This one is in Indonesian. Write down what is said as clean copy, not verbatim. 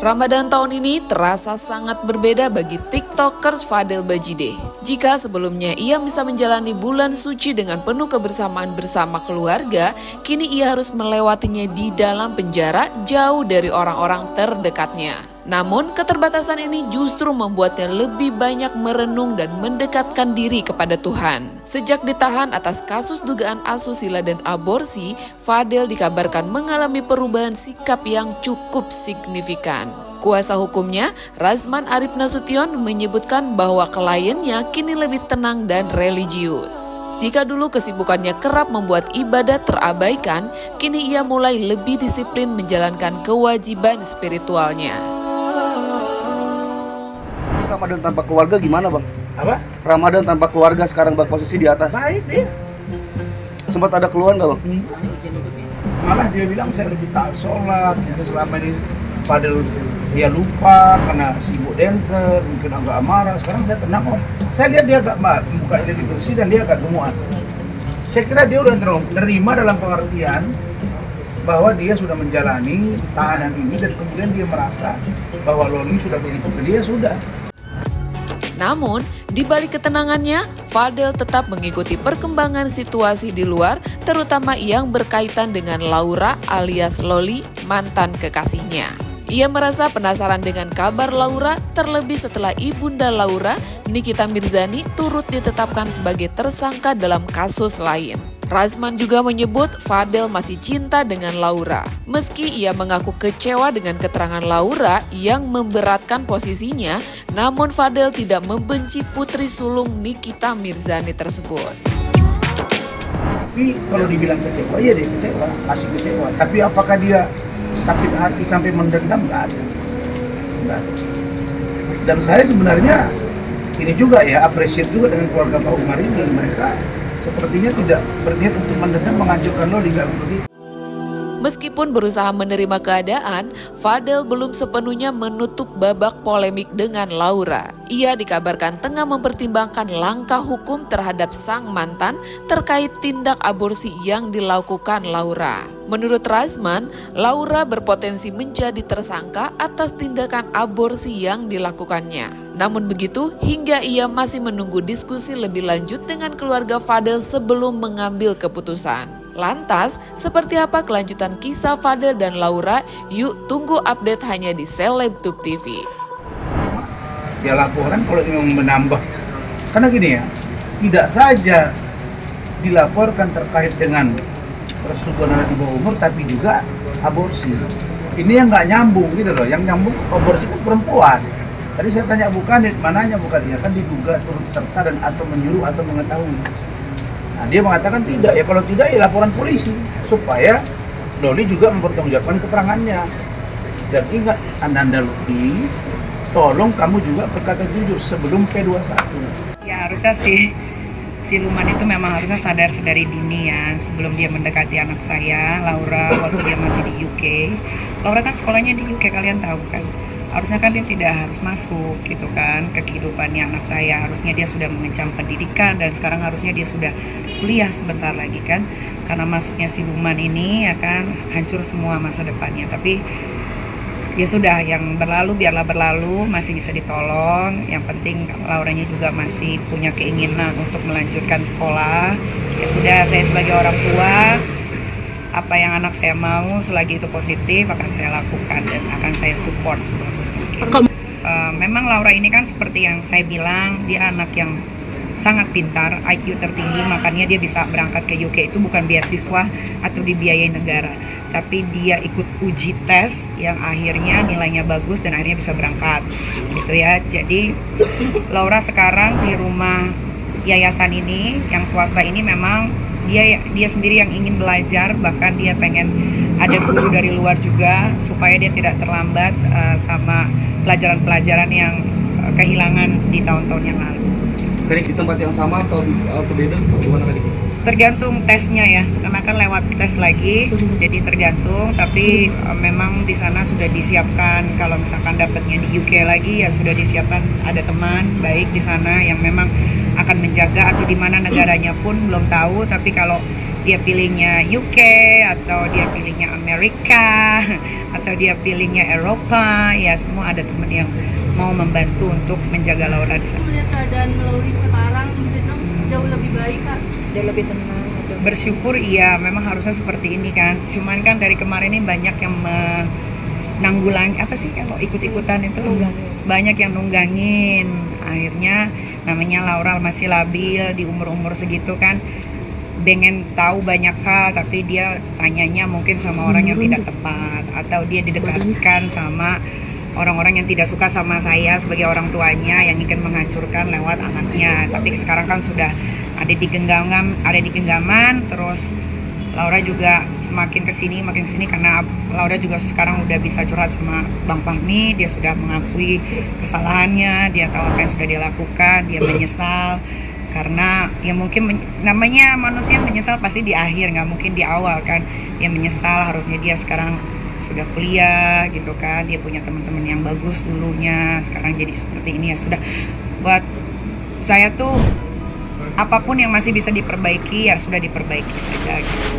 Ramadan tahun ini terasa sangat berbeda bagi TikTokers Fadel Bajideh. Jika sebelumnya ia bisa menjalani bulan suci dengan penuh kebersamaan bersama keluarga, kini ia harus melewatinya di dalam penjara jauh dari orang-orang terdekatnya. Namun, keterbatasan ini justru membuatnya lebih banyak merenung dan mendekatkan diri kepada Tuhan. Sejak ditahan atas kasus dugaan asusila dan aborsi, Fadel dikabarkan mengalami perubahan sikap yang cukup signifikan. Kuasa hukumnya, Razman Arif Nasution, menyebutkan bahwa kliennya kini lebih tenang dan religius. Jika dulu kesibukannya kerap membuat ibadah terabaikan, kini ia mulai lebih disiplin menjalankan kewajiban spiritualnya. Ramadan tanpa keluarga gimana, Bang? Apa? Ramadan tanpa keluarga sekarang berposisi di atas. Baik dia. Sempat ada keluhan nggak, Bang? Malah dia bilang saya lebih taat sholat. Jadi selama ini padahal dia lupa karena sibuk dancer, mungkin agak marah. Sekarang saya tenang kok. Saya lihat dia agak muka lebih bersih dan dia agak gemukan. Saya kira dia udah nerima dalam pengertian bahwa dia sudah menjalani tahanan ini dan kemudian dia merasa bahwa Loli sudah begitu ke dia sudah. Namun, di balik ketenangannya, Fadel tetap mengikuti perkembangan situasi di luar, terutama yang berkaitan dengan Laura alias Loli, mantan kekasihnya. Ia merasa penasaran dengan kabar Laura, terlebih setelah ibunda Laura, Nikita Mirzani, turut ditetapkan sebagai tersangka dalam kasus lain. Razman juga menyebut Fadel masih cinta dengan Laura. Meski ia mengaku kecewa dengan keterangan Laura yang memberatkan posisinya, namun Fadel tidak membenci putri sulung Nikita Mirzani tersebut. Tapi kalau dibilang kecewa, ya dia kecewa, masih kecewa. Tapi apakah dia sakit hati sampai mendendam? Nggak ada. Nggak ada. Dan saya sebenarnya ini juga ya, appreciate juga dengan keluarga Pak Umar ini. Mereka sepertinya tidak berniat untuk mendendam, menghancurkan Loli, nggak begitu. Meskipun berusaha menerima keadaan, Fadel belum sepenuhnya menutup babak polemik dengan Laura. Ia dikabarkan tengah mempertimbangkan langkah hukum terhadap sang mantan terkait tindak aborsi yang dilakukan Laura. Menurut Razman, Laura berpotensi menjadi tersangka atas tindakan aborsi yang dilakukannya. Namun begitu, hingga ia masih menunggu diskusi lebih lanjut dengan keluarga Fadel sebelum mengambil keputusan. Lantas, seperti apa kelanjutan kisah Fadel dan Laura? Yuk tunggu update hanya di Selebtube TV. Dia laporan kalau ingin menambah. Karena gini ya, tidak saja dilaporkan terkait dengan persetubuhan di bawah umur, tapi juga aborsi. Ini yang nggak nyambung gitu loh, yang nyambung aborsi kan perempuan. Tadi saya tanya bukan, mananya bukan dia kan diduga turut serta dan atau menyuruh atau mengetahui. Nah, dia mengatakan tidak, ya kalau tidak ya laporan polisi supaya Loli juga mempertanggungjawabkan keterangannya. Dan ingat, Ananda Loli, tolong kamu juga berkata jujur sebelum P21. Ya harusnya sih siluman itu memang harusnya sadar sedari dini ya, sebelum dia mendekati anak saya, Laura, waktu dia masih di UK. Laura kan sekolahnya di UK, kalian tahu kan. Harusnya kan dia tidak harus masuk gitu kan ke kehidupannya anak saya. Harusnya dia sudah mengencam pendidikan dan sekarang harusnya dia sudah kuliah sebentar lagi kan. Karena masuknya siluman ini ya kan hancur semua masa depannya. Tapi ya sudah, yang berlalu biarlah berlalu, masih bisa ditolong. Yang penting Lauranya juga masih punya keinginan untuk melanjutkan sekolah. Ya sudah, saya sebagai orang tua, apa yang anak saya mau selagi itu positif akan saya lakukan dan akan saya support sebagus mungkin. Memang Laura ini kan seperti yang saya bilang, dia anak yang sangat pintar, IQ tertinggi, makanya dia bisa berangkat ke UK itu bukan beasiswa atau dibiayai negara, tapi dia ikut uji tes yang akhirnya nilainya bagus dan akhirnya bisa berangkat gitu ya. Jadi Laura sekarang di rumah yayasan ini yang swasta ini memang dia sendiri yang ingin belajar, bahkan dia pengen ada guru dari luar juga supaya dia tidak terlambat sama pelajaran-pelajaran yang kehilangan di tahun-tahun yang lalu. Dari di tempat yang sama atau beda? Gimana tadi? Tergantung tesnya ya, karena kan lewat tes lagi, jadi tergantung. Tapi memang di sana sudah disiapkan, kalau misalkan dapatnya di UK lagi ya sudah disiapkan ada teman baik di sana yang memang akan menjaga, atau di mana negaranya pun belum tahu. Tapi kalau dia pilihnya UK atau dia pilihnya Amerika atau dia pilihnya Eropa, ya semua ada teman yang mau membantu untuk menjaga Laura di sana. Melihat keadaan Lauri sekarang bisa bilang jauh lebih baik Kak. Jauh lebih tenang. Bersyukur iya, memang harusnya seperti ini kan. Cuman kan dari kemarin ini banyak yang menanggulangi, apa sih kalau ikut-ikutan itu banyak yang nunggangin. Akhirnya namanya Laura masih labil di umur-umur segitu kan, pengen tahu banyak hal tapi dia tanyanya mungkin sama orang yang tidak tepat, atau dia didekatkan sama orang-orang yang tidak suka sama saya sebagai orang tuanya yang ingin menghancurkan lewat anaknya. Tapi sekarang kan sudah ada di genggaman, terus Laura juga makin kesini karena Laura juga sekarang udah bisa curhat sama Bang Fahmi. Dia sudah mengakui kesalahannya, dia tahu apa yang sudah dia lakukan, dia menyesal karena ya mungkin namanya manusia menyesal pasti di akhir, nggak mungkin di awal kan. Dia menyesal, harusnya dia sekarang sudah kuliah gitu kan, dia punya teman-teman yang bagus dulunya, sekarang jadi seperti ini. Ya sudah, buat saya tuh apapun yang masih bisa diperbaiki ya sudah diperbaiki saja gitu.